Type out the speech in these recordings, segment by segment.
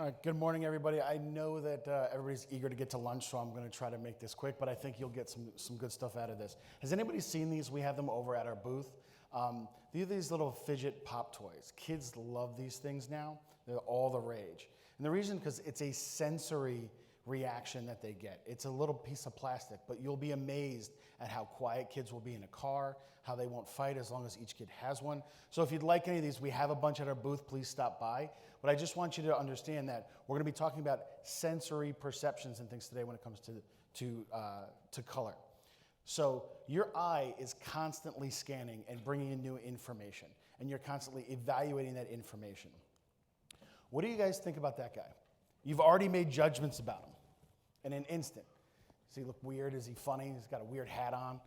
All right, good morning, everybody. I know that everybody's eager to get to lunch, so I'm going to try to make this quick, but I think you'll get some good stuff out of this. Has anybody seen these? We have them over at our booth. These are these little fidget pop toys. Kids love these things now. They're all the rage. And the reason, because it's a sensory reaction that they get. It's a little piece of plastic, but you'll be amazed at how quiet kids will be in a car, how they won't fight as long as each kid has one. So if you'd like any of these, we have a bunch at our booth. Please stop by. But I just want you to understand that we're going to be talking about sensory perceptions and things today when it comes to color. So your eye is constantly scanning and bringing in new information, and you're constantly evaluating that information. What do you guys think about that guy? You've already made judgments about him in an instant. Does he look weird? Is he funny? He's got a weird hat on.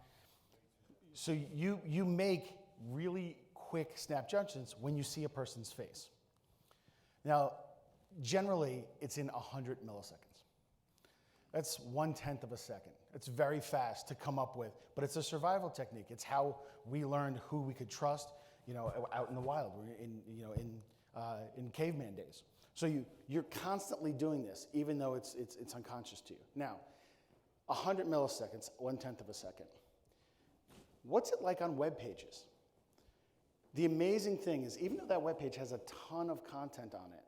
So you make really quick snap judgments when you see a person's face. Now, generally, it's in 100 milliseconds. That's 1/10 of a second. It's very fast to come up with, but it's a survival technique. It's how we learned who we could trust, out in the wild, in caveman days. So you're constantly doing this, even though it's unconscious to you. Now, 100 milliseconds, 1/10 of a second. What's it like on web pages? The amazing thing is, even though that web page has a ton of content on it,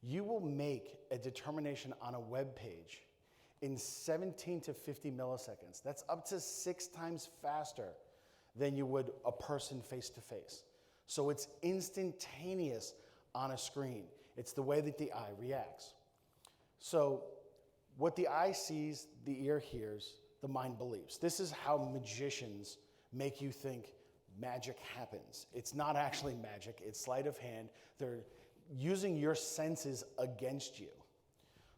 you will make a determination on a web page in 17 to 50 milliseconds. That's up to 6 times faster than you would a person face to face. So it's instantaneous on a screen. It's the way that the eye reacts. So what the eye sees, the ear hears, the mind believes. This is how magicians make you think magic happens. It's not actually magic. It's sleight of hand. They're using your senses against you.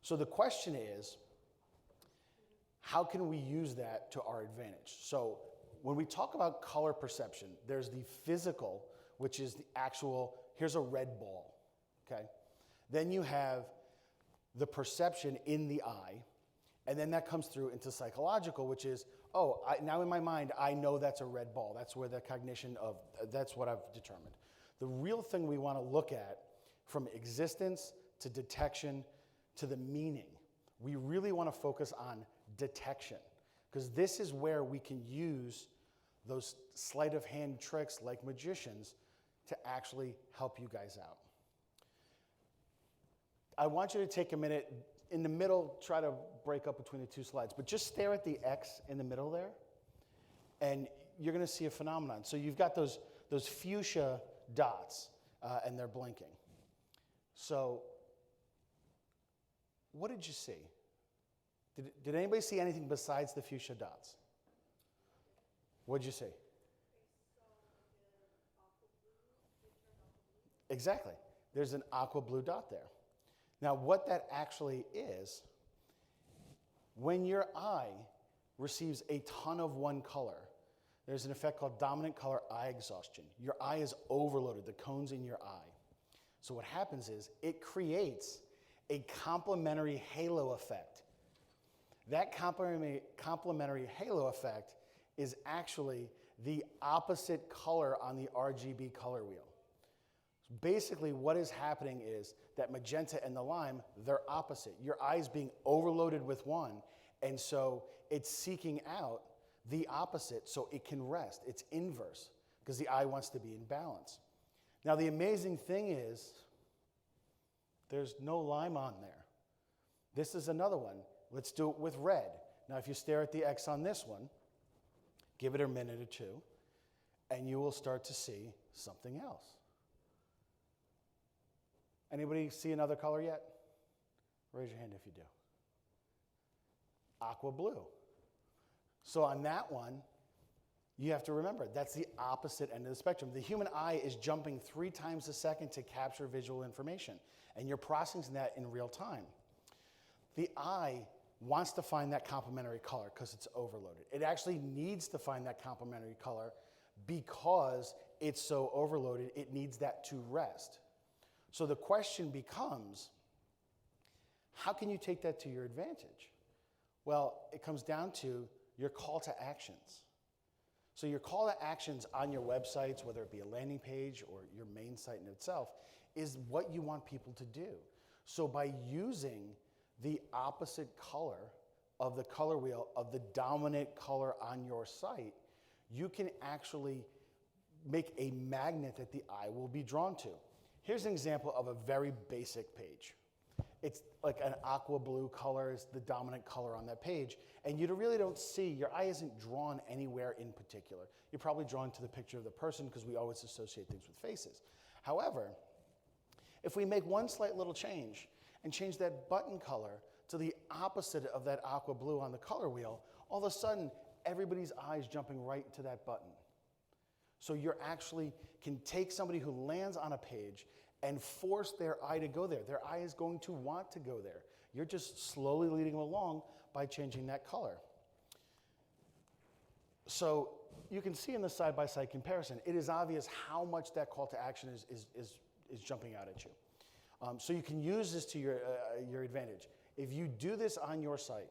So the question is, how can we use that to our advantage? So when we talk about color perception, there's the physical, which is the actual, here's a red ball, okay? Then you have the perception in the eye, and then that comes through into psychological, which is, now in my mind, I know that's a red ball. That's where the cognition of, that's what I've determined. The real thing we want to look at, from existence to detection to the meaning, we really want to focus on detection, because this is where we can use those sleight of hand tricks like magicians to actually help you guys out. I want you to take a minute. In the middle, try to break up between the two slides, but just stare at the X in the middle there, and you're going to see a phenomenon. So you've got those fuchsia dots, and they're blinking. So what did you see? Did anybody see anything besides the fuchsia dots? What did you see? Exactly. There's an aqua blue dot there. Now, what that actually is, when your eye receives a ton of one color, there's an effect called dominant color eye exhaustion. Your eye is overloaded, the cones in your eye. So what happens is it creates a complementary halo effect. That complementary halo effect is actually the opposite color on the RGB color wheel. Basically, what is happening is that magenta and the lime, they're opposite. Your eye is being overloaded with one, and so it's seeking out the opposite so it can rest. It's inverse, because the eye wants to be in balance. Now, the amazing thing is there's no lime on there. This is another one. Let's do it with red. Now, if you stare at the X on this one, give it a minute or two, and you will start to see something else. Anybody see another color yet? Raise your hand if you do. Aqua blue. So on that one, you have to remember, that's the opposite end of the spectrum. The human eye is jumping 3 times a second to capture visual information, and you're processing that in real time. The eye wants to find that complementary color because it's overloaded. It actually needs to find that complementary color because it's so overloaded, it needs that to rest. So the question becomes, how can you take that to your advantage? Well, it comes down to your call to actions. So your call to actions on your websites, whether it be a landing page or your main site in itself, is what you want people to do. So by using the opposite color of the color wheel of the dominant color on your site, you can actually make a magnet that the eye will be drawn to. Here's an example of a very basic page. It's like an aqua blue color is the dominant color on that page, and you really don't see, your eye isn't drawn anywhere in particular. You're probably drawn to the picture of the person because we always associate things with faces. However, if we make one slight little change and change that button color to the opposite of that aqua blue on the color wheel, all of a sudden, everybody's eye is jumping right to that button. So you actually can take somebody who lands on a page and force their eye to go there. Their eye is going to want to go there. You're just slowly leading them along by changing that color. So you can see in the side-by-side comparison, it is obvious how much that call to action is jumping out at you. So you can use this to your advantage. If you do this on your site,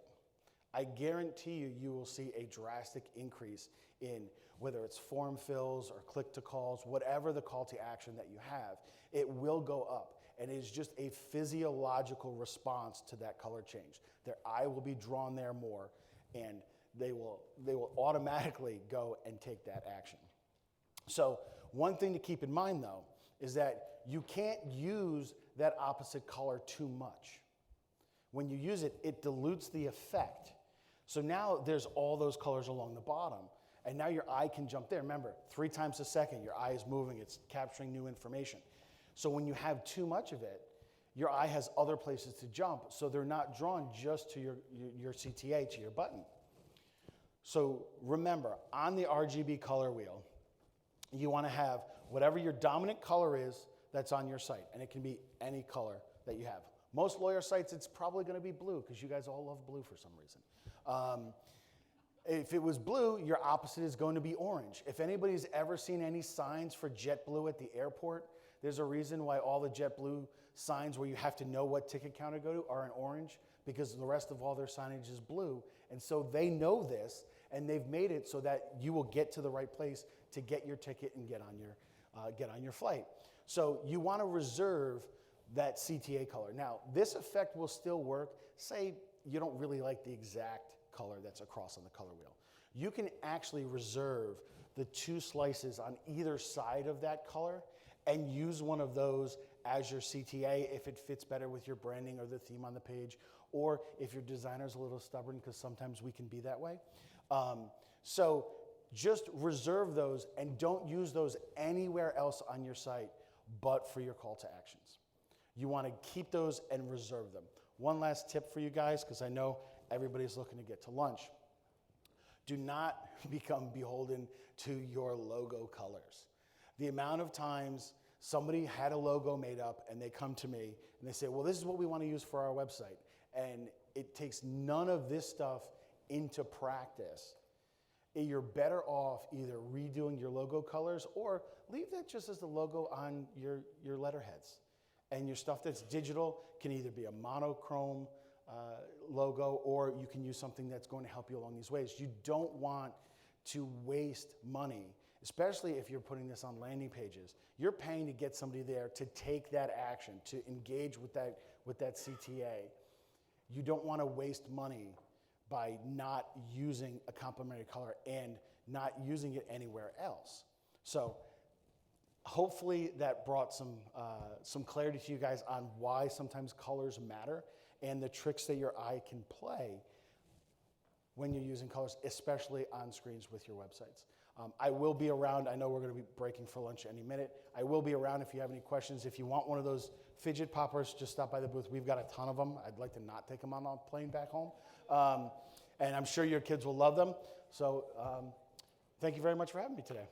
I guarantee you, you will see a drastic increase in whether it's form fills or click to calls, whatever the call to action that you have, it will go up. And it is just a physiological response to that color change. Their eye will be drawn there more, and they will automatically go and take that action. So one thing to keep in mind, though, is that you can't use that opposite color too much. When you use it, it dilutes the effect. So now there's all those colors along the bottom, and now your eye can jump there. Remember, 3 times a second, your eye is moving, it's capturing new information. So when you have too much of it, your eye has other places to jump, so they're not drawn just to your CTA, to your button. So remember, on the RGB color wheel, you want to have whatever your dominant color is that's on your site, and it can be any color that you have. Most lawyer sites, it's probably going to be blue because you guys all love blue for some reason. If it was blue, your opposite is going to be orange. If anybody's ever seen any signs for JetBlue at the airport, there's a reason why all the JetBlue signs where you have to know what ticket counter to go to are in orange, because the rest of all their signage is blue. And so they know this, and they've made it so that you will get to the right place to get your ticket and get on your flight. So you want to reserve that CTA color. Now, this effect will still work. Say you don't really like the exact color that's across on the color wheel. You can actually reserve the 2 slices on either side of that color and use one of those as your CTA if it fits better with your branding or the theme on the page, or if your designer's a little stubborn, because sometimes we can be that way. So just reserve those and don't use those anywhere else on your site but for your call to actions. You want to keep those and reserve them. One last tip for you guys, because I know everybody's looking to get to lunch. Do not become beholden to your logo colors. The amount of times somebody had a logo made up and they come to me and they say, well, this is what we want to use for our website. And it takes none of this stuff into practice. You're better off either redoing your logo colors or leave that just as the logo on your letterheads. And your stuff that's digital can either be a monochrome logo, or you can use something that's going to help you along these ways. You don't want to waste money, especially if you're putting this on landing pages. You're paying to get somebody there to take that action, to engage with that CTA. You don't want to waste money by not using a complementary color and not using it anywhere else. So hopefully that brought some clarity to you guys on why sometimes colors matter and the tricks that your eye can play when you're using colors, especially on screens with your websites. I will be around. I know we're going to be breaking for lunch any minute. I will be around if you have any questions. If you want one of those fidget poppers, just stop by the booth. We've got a ton of them. I'd like to not take them on a plane back home. And I'm sure your kids will love them. So thank you very much for having me today.